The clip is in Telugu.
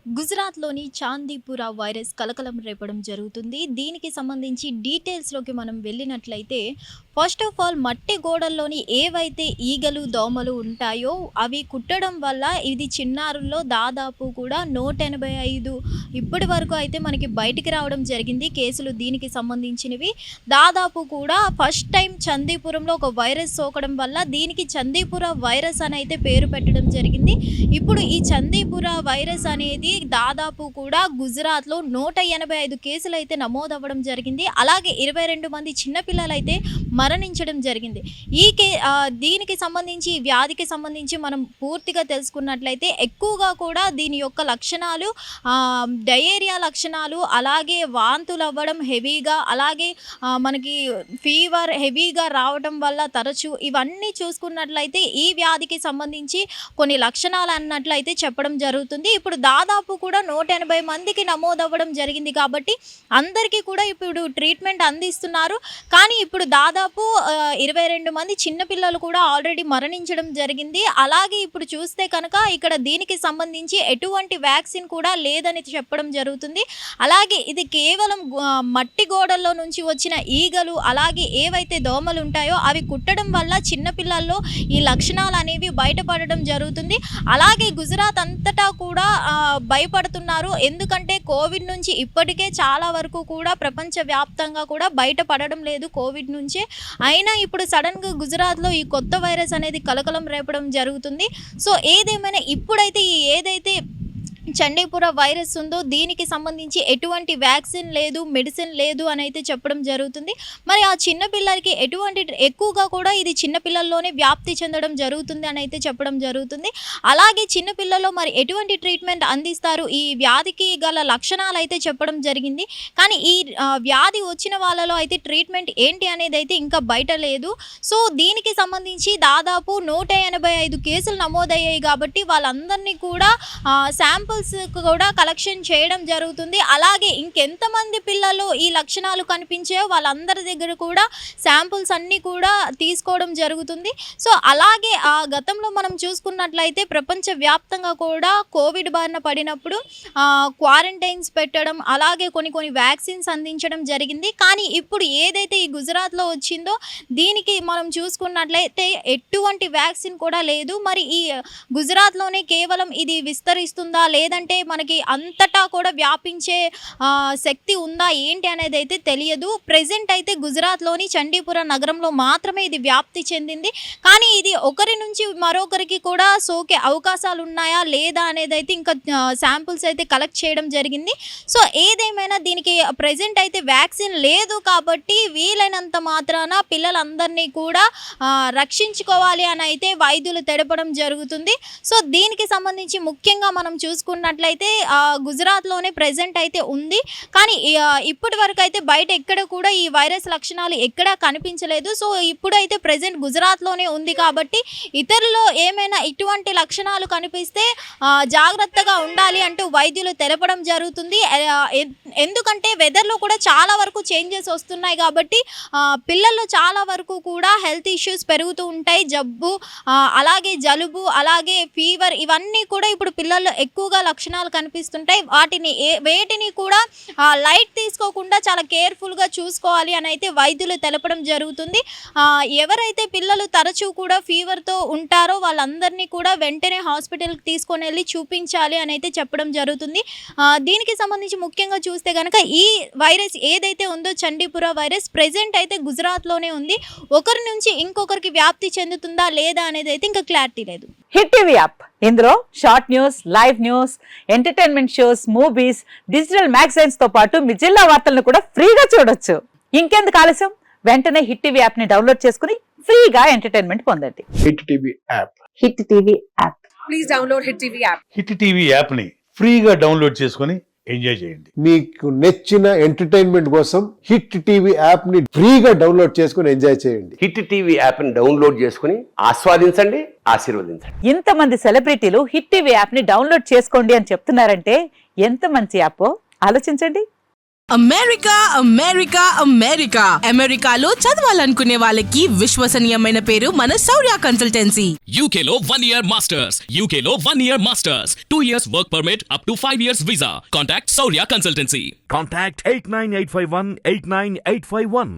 గుజరాత్‌లోని చాందీపుర వైరస్ కలకలం రేపడం జరుగుతుంది. దీనికి సంబంధించి డీటెయిల్స్‌లోకి మనం వెళ్ళినట్లయితే, ఫస్ట్ ఆఫ్ ఆల్ మట్టి గోడల్లోని ఏవైతే ఈగలు, దోమలు ఉంటాయో అవి కుట్టడం వల్ల ఇది చిన్నారుల్లో దాదాపు కూడా 185 ఇప్పటి వరకు అయితే మనకి బయటికి రావడం జరిగింది కేసులు దీనికి సంబంధించినవి. దాదాపు కూడా ఫస్ట్ టైం చందీపురంలో ఒక వైరస్ సోకడం వల్ల దీనికి చందీపుర వైరస్ అని అయితే పేరు పెట్టడం జరిగింది. ఇప్పుడు ఈ చందీపుర వైరస్ అనేది దాదాపు కూడా గుజరాత్‌లో 185 కేసులైతే నమోదవ్వడం జరిగింది. అలాగే 22 మంది చిన్నపిల్లలైతే మరణించడం జరిగింది. దీనికి సంబంధించి ఈ వ్యాధికి సంబంధించి మనం పూర్తిగా తెలుసుకున్నట్లయితే ఎక్కువగా కూడా దీని యొక్క లక్షణాలు డయేరియా లక్షణాలు, అలాగే వాంతులవ్వడం హెవీగా, అలాగే మనకి ఫీవర్ హెవీగా రావడం వల్ల తరచు ఇవన్నీ చూసుకున్నట్లయితే ఈ వ్యాధికి సంబంధించి కొన్ని లక్షణాలు అన్నట్లయితే చెప్పడం జరుగుతుంది. ఇప్పుడు దాదాపు కూడా 180 మందికి నమోదవ్వడం జరిగింది కాబట్టి అందరికీ కూడా ఇప్పుడు ట్రీట్మెంట్ అందిస్తున్నారు. కానీ ఇప్పుడు దాదాపు 22 మంది చిన్నపిల్లలు కూడా ఆల్రెడీ మరణించడం జరిగింది. అలాగే ఇప్పుడు చూస్తే కనుక ఇక్కడ దీనికి సంబంధించి ఎటువంటి వ్యాక్సిన్ కూడా లేదని చెప్పడం జరుగుతుంది. అలాగే ఇది కేవలం మట్టి గోడల్లో నుంచి వచ్చిన ఈగలు, అలాగే ఏవైతే దోమలు ఉంటాయో అవి కుట్టడం వల్ల చిన్నపిల్లల్లో ఈ లక్షణాలు అనేవి బయటపడడం జరుగుతుంది. అలాగే గుజరాత్ అంతటా కూడా భయపడుతున్నారు. ఎందుకంటే కోవిడ్ నుంచి ఇప్పటికే చాలా వరకు కూడా ప్రపంచవ్యాప్తంగా కూడా బయటపడడం లేదు కోవిడ్ నుంచే. అయినా ఇప్పుడు సడన్గా గుజరాత్లో ఈ కొత్త వైరస్ అనేది కలకలం రేపడం జరుగుతుంది. సో ఏదేమైనా ఇప్పుడైతే ఏదైతే చండీపుర వైరస్ ఉందో దీనికి సంబంధించి ఎటువంటి వ్యాక్సిన్ లేదు, మెడిసిన్ లేదు అని అయితే చెప్పడం జరుగుతుంది. మరి ఆ చిన్నపిల్లలకి ఎక్కువగా కూడా ఇది చిన్నపిల్లల్లోనే వ్యాప్తి చెందడం జరుగుతుంది అని అయితే చెప్పడం జరుగుతుంది. అలాగే చిన్నపిల్లల్లో మరి ఎటువంటి ట్రీట్మెంట్ అందిస్తారు, ఈ వ్యాధికి గల లక్షణాలు అయితే చెప్పడం జరిగింది. కానీ ఈ వ్యాధి వచ్చిన వాళ్ళలో అయితే ట్రీట్మెంట్ ఏంటి అనేది అయితే ఇంకా బయట లేదు. సో దీనికి సంబంధించి దాదాపు 185 కేసులు నమోదయ్యాయి కాబట్టి వాళ్ళందరినీ కూడా శాంపుల్స్ కూడా కలెక్షన్ చేయడం జరుగుతుంది. అలాగే ఇంకెంతమంది పిల్లలు ఈ లక్షణాలు కనిపించాయో వాళ్ళందరి దగ్గర కూడా శాంపుల్స్ అన్నీ కూడా తీసుకోవడం జరుగుతుంది. సో అలాగే గతంలో మనం చూసుకున్నట్లయితే ప్రపంచవ్యాప్తంగా కూడా కోవిడ్ బారిన పడినప్పుడు క్వారంటైన్స్ పెట్టడం, అలాగే కొన్ని వ్యాక్సిన్స్ అందించడం జరిగింది. కానీ ఇప్పుడు ఏదైతే ఈ గుజరాత్లో వచ్చిందో దీనికి మనం చూసుకున్నట్లయితే ఎటువంటి వ్యాక్సిన్ కూడా లేదు. మరి ఈ గుజరాత్లోనే కేవలం ఇది విస్తరిస్తుందా లేదంటే మనకి అంతటా కూడా వ్యాపించే శక్తి ఉందా ఏంటి అనేది అయితే తెలియదు. ప్రెజెంట్ అయితే గుజరాత్లోని చండీపుర నగరంలో మాత్రమే ఇది వ్యాప్తి చెందింది. కానీ ఇది ఒకరి నుంచి మరొకరికి కూడా సోకే అవకాశాలు ఉన్నాయా లేదా అనేది అయితే ఇంకా శాంపుల్స్ అయితే కలెక్ట్ చేయడం జరిగింది. సో ఏదేమైనా దీనికి ప్రెజెంట్ అయితే వ్యాక్సిన్ లేదు కాబట్టి వీలైనంత మాత్రాన పిల్లలందరినీ కూడా రక్షించుకోవాలి అని అయితే వైద్యులు తెలపడం జరుగుతుంది. సో దీనికి సంబంధించి ముఖ్యంగా మనం చూసుకున్నట్లయితే గుజరాత్లోనే ప్రెజెంట్ అయితే ఉంది. కానీ ఇప్పటి వరకు అయితే బయట ఎక్కడ కూడా ఈ వైరస్ లక్షణాలు ఎక్కడా కనిపించలేదు. సో ఇప్పుడైతే ప్రెజెంట్ గుజరాత్లోనే ఉంది కాబట్టి ఇతరులు ఏమైనా ఇటువంటి లక్షణాలు కనిపిస్తే జాగ్రత్తగా ఉండాలి అంటూ వైద్యులు తెలపడం జరుగుతుంది. ఎందుకంటే వెదర్లో కూడా చాలా వరకు చేంజెస్ వస్తున్నాయి కాబట్టి పిల్లల్లో చాలా వరకు కూడా హెల్త్ ఇష్యూస్ పెరుగుతూ ఉంటాయి. జబ్బు, అలాగే జలుబు, అలాగే ఫీవర్ ఇవన్నీ కూడా ఇప్పుడు పిల్లల్లో ఎక్కువగా లక్షణాలు కనిపిస్తుంటాయి. వేటిని కూడా లైట్ తీసుకోకుండా చాలా కేర్ఫుల్గా చూసుకోవాలి అని అయితే వైద్యులు తెలపడం జరుగుతుంది. ఎవరైతే పిల్లలు తరచూ కూడా ఫీవర్తో ఉంటారో వాళ్ళందరినీ కూడా వెంటనే హాస్పిటల్కి తీసుకొని వెళ్ళి చూపించాలి అని అయితే చెప్పడం జరుగుతుంది. దీనికి సంబంధించి ముఖ్యంగా చూస్తే కనుక ఈ వైరస్ ఏదైతే ఉందో చండీపుర వైరస్ ప్రెజెంట్ అయితే గుజరాత్లోనే ఉంది. ఒకరి నుంచి ఇంకొకరికి వ్యాప్తి చెందుతుందా లేదా అనేది అయితే ఇంకా క్లారిటీ లేదు. హిట్ టీవీ యాప్, ఇందులో short news, live news, entertainment shows, movies, digital magazines తో పాటు మీ జిల్లా వార్తలను కూడా ఫ్రీగా చూడొచ్చు. ఇంకెందుకు ఆలస్యం, వెంటనే హిట్ టీవీ యాప్ ని డౌన్లోడ్ చేసుకుని ఫ్రీగా ఎంటర్టైన్మెంట్ పొందండి. Hit TV app, hit TV app, please download hit TV app. Hit TV app ని ఫ్రీగా డౌన్లోడ్ చేసుకుని ఎంజాయ్ చేయండి. మీకు నచ్చిన ఎంటర్టైన్మెంట్ కోసం హిట్ టీవీ యాప్ ని ఫ్రీగా డౌన్లోడ్ చేసుకుని ఎంజాయ్ చేయండి. హిట్ టీవీ యాప్ ని డౌన్లోడ్ చేసుకుని ఆస్వాదించండి, ఆశీర్వదించండి. ఇంతమంది సెలబ్రిటీలు హిట్ టీవీ యాప్ ని డౌన్లోడ్ చేసుకోండి అని చెప్తున్నారంటే ఎంత మంచి యాప్ ఆలోచించండి. అమెరికా అమెరికా అమెరికా అమెరికాలో చదవాలనుకునే వాళ్ళకి విశ్వసనీయమైన పేరు మన శౌర్య consultancy. UK Law 1 Year Masters. UK Law 1 Year Masters. 2 years work permit up to 5 years visa. Contact Saurya Consultancy. Contact 89851 89851.